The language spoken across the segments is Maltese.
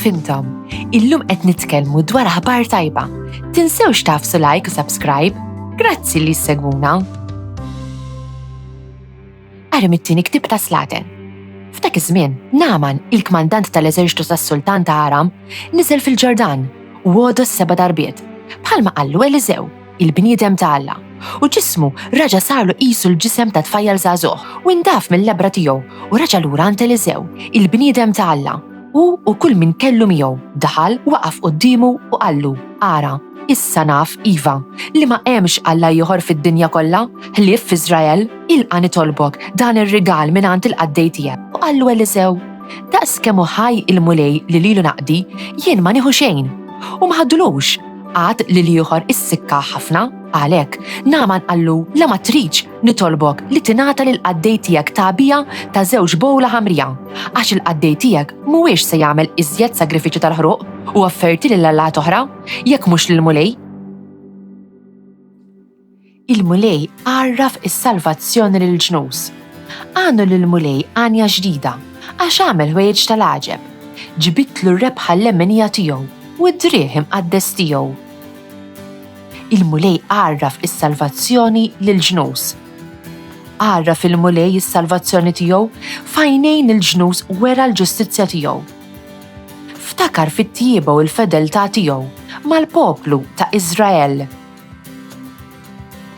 Fimtom, illum qed nitkellmu dwar aħbar tajba. Tinsewx tafsu like u subscribe. Grazzi li segwuna. Arim it-tieni ktib ta' Slaten. F'dak iż-żmien, Naaman, il-kmandant tal-eżerċitu tas-Sultan ta' Aram, niżel fil-Ġordan u għodu 7 darbiet, bħalma qallu Eliżew, il-bniedem ta' Alla, u ġismu raġa sarlu qisu l-ġisem ta' tfajjal żagħżugħ u ndaf mill-lebra tiegħu u raġa lura għand Eliżew, il-bniedem ta' Alla. U kull min kellu miegħu daħal waqaf qudiemu u qallu: Ara, issa naf iva li ma hemmx Alla ieħor fid-dinja kollha, ħlief f'Iżrael, ilqa' nitolbok dan ir-rigal mingħand il-qaddej tiegħek. U qallu Eliżew: daqs kemm hu ħaj il-mulej li lilu naqdi, jien ma nieħu xejn. U ma ħaddulux, għad li ieħor issikka ħafna. Għalhekk Naaman qallu: la ma tridx nitolbok li tingħata lill-qaddej tiegħek tagħbija ta' 2 bowla ħamrija, għax il-qaddej tiegħek mhuwiex se jagħmel iżjed sagrifiċċju tal-ħruq u offerti lil Allat oħra, jekk mhux lill-mulej. Il-mulej għarraf is-salvazzjoni lill-ġnus. Għannu lill-mulej għanja ġdida għax għamel ħwejjeġ tal-għaġeb. Ġibitlu r-rebħa l-lemmenija tiegħu u d-drieħ imqaddes tiegħu. Il-mulej għarraf is-salvazzjoni lill-ġnus. Għarraf il-mulej is-salvazzjoni tiegħu f'għajnejn il-ġnus wera l-ġustizzja tiegħu. Ftakar fit-tjieba u l-fedeltà tiegħu mal-poplu ta' Iżrael.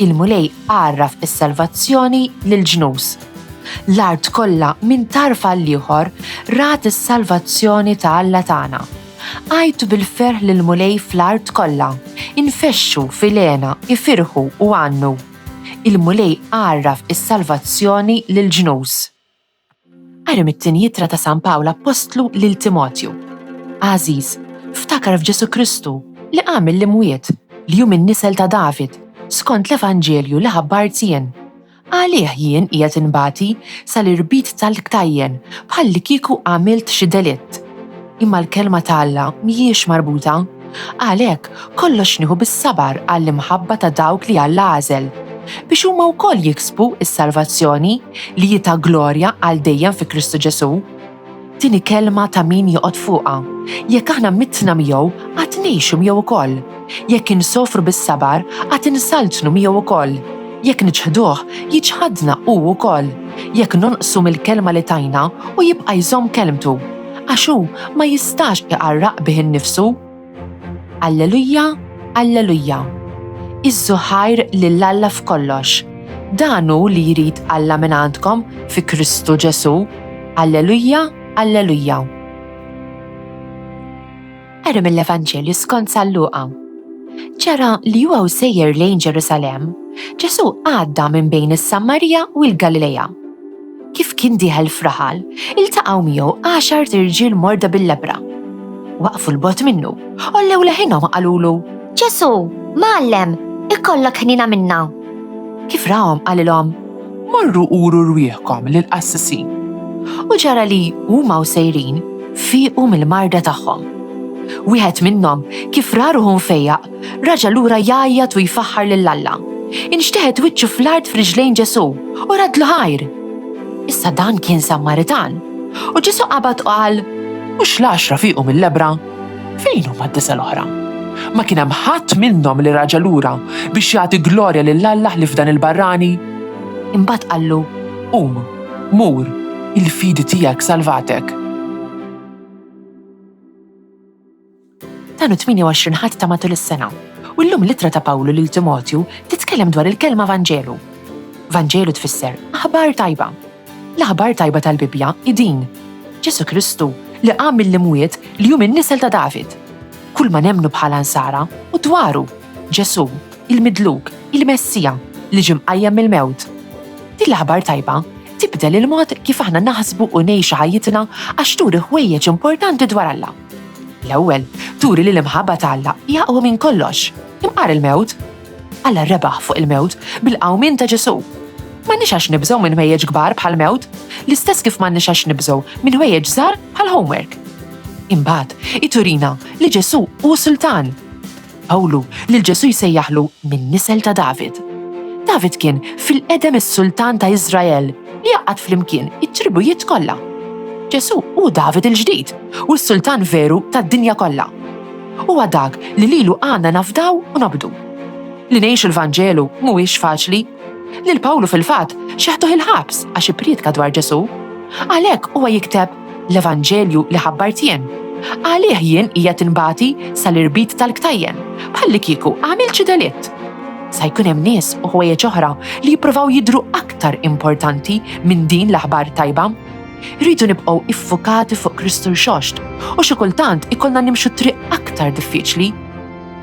Il-mulej għarraf is-salvazzjoni lill-ġnus. L-art kollha minn tarfa l-ieħor rat is-salvazzjoni ta' Alla tagħna. Għajtu bil-ferħ lill-mulej fl-art kollha, infexxu filena, ifirħu u għannu. Il-mulej għarraf is-salvazzjoni lill-ġnus. Arim it-tieni jittra ta' San Pawla apostlu lil Timotju. Għażiż, ftakar f'Ġesu Kristu li qam mill-imwiet li hu min-nisel ta' David skont l-Evanġelju li ħabbart jien. Għalih jien qiegħed inbati sal-irbit tal-ktajjen bħalli kieku għamilt xi delitt. Imma l-kelma ta' Alla mhijiex marbuta, għalhekk kollox nieħu bis-sabar għall-imħabba ta' dawk li Alla għażel biex huma wkoll jiksbu s-salvazzjoni li hi ta' glorja għal dejjem fi Kristu Ġesu. Tieni kelma ta' min joqgħod fuqha. Jekk aħna mittna miegħu qatt ngħixu miegħu ukoll. Jekk insofru bis-sabar qatt insaltnu miegħu ukoll. Jekk niġħduh jiġħadna hu wkoll. Jekk nonqsu mill-kelma li tajna u jibqa' jżomm kelmtu. Għax hu ma jistax iqarraq bih innifsu. Alleluja, alleluja. Iż-żuħajr lill-Alla f'kollox. Dan hu li jrid Alla minn għandkom fi Kristu Ġesu. Alleluja, alleluja. Qari mill-Evanġelju skont San Luqa. Ġara li huwa sejjer lejn Ġerusalemm, Ġesu għadda minn bejn is-Sammarja u l-Galileja. Kif kien dieħel f'raħal, iltaqgħu miegħu 10 irġiel morda bil-lebra. Waqfu l-bot minnu, ollew leħinhom qalulu: Ġesu, Mgħallem, ikollok ħnina minna. Kif rahom qalilhom: Morru quru rwieħkom lill-qassisin. U ġara li huma sejrin fiequ mill-marda tagħhom. Wieħed minnhom kif ra ruħu mfejjaq raġa' lura jgħajjat u jfaħħar lil Alla. Inxteħed wiċċu fl-art f'riġlejn Ġesu u radlu ħajr. Issa dan kien Sammaritan. U Ġesu qabad u qal: Mhux l-10 fiequ mill-lebra? Fejn huma d-9 l-oħra? Ma kien hemm ħadd minnhom li raġa' lura biex jagħti glorja lill-Alla li f'dan il-barrani? Imbagħad qallu: Mur, il-fidi tiegħek salvatek. Tanu 28 ħadd ta' matul is-sena. U llum l-ittra ta' Pawlu lil Timotju titkellem dwar il-kelma Vanġelu. Vanġelu tfisser aħbar tajba. L-aħbar tajba tal-Bibja idin Ġesu Kristu li qam mill-imwiet li hu min-nisel ta' David. Kull ma nemmnu bħala nsara u dwaru Ġesu, il-Midluk, il-Messija li ġie mqajjem mill-mewt. Din l-aħbar tajba tibdel il-mod kif aħna naħsbu u ngħixu ħajjitna għax turi ħwejjeġ importanti dwar Alla. L-ewwel turi li l-imħabba ta' Alla jaqgħu minn kollox. Imqar il-mewt. Alla rebaħ fuq il-mewt bil-qawmien ta' Ġesu. M'għandniex għax nibżgħu minn ħwejjeġ kbar bħal mewt, l-istess kif m'għandniex għax nibżgħu minn ħwejjeġ żgħar bħal homework. Imbagħad iturina li Ġesu hu Sultan. Pawlu lil Ġesu jsejjaħlu min-nisel ta' David. David kien fil-qedem is-Sultan ta' Iżrael li jaqgħad flimkien it-tribujiet kollha. Ġesu u David il-ġdid u s-sultan veru tad-dinja kollha. Huwa dak li lilu għandna nafdaw u nobdu. Li ngħixu l-Vanġelu mhuwiex faċli. Lil Pawlu fil-fatt xeħtuh il-ħabs għax ippriedka dwar Ġesu. Għalhekk huwa jikteb l-Evanġelju li ħabbart jien. Għalih jien hija tinbati sal-irbit tal-ktajjen, bħalli kieku għamil xi delitt. Sa jkun hemm nies u ħwejjeġ oħra li jippruvaw jidhru aktar importanti minn din l-aħbar tajba. Rridu nibqgħu iffukati fuq Kristu xoxt u xi kultant ikollna nimxu triq aktar diffiċli.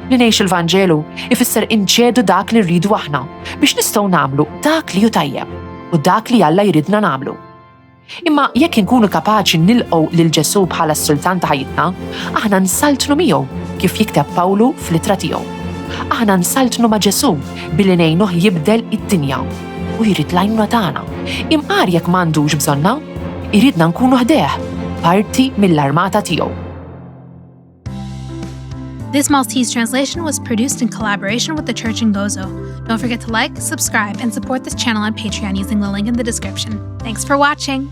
Li ngħixu l-Vanġelu ifisser inċedu dak li rridu aħna biex nistgħu nagħmlu dak li hu tajjeb u dak li Alla jridna nagħmlu. Imma jekk inkunu kapaċi nilqgħu lil Ġesu bħala s-sultan ta' ħajjitna, aħna nsaltnu miegħu kif jikteb Pawlu fl-ittra tiegħu. Aħna nsaltnu ma' Ġesu billi ngħinuh jibdel id-dinja u jrid l-għajnuna tagħna. Imqar jekk m'għandux bżonna, iridna nkunu ħdeh, parti mill-armata tiegħu. This Maltese translation was produced in collaboration with the Church in Gozo. Don't forget to like, subscribe, and support this channel on Patreon using the link in the description. Thanks for watching!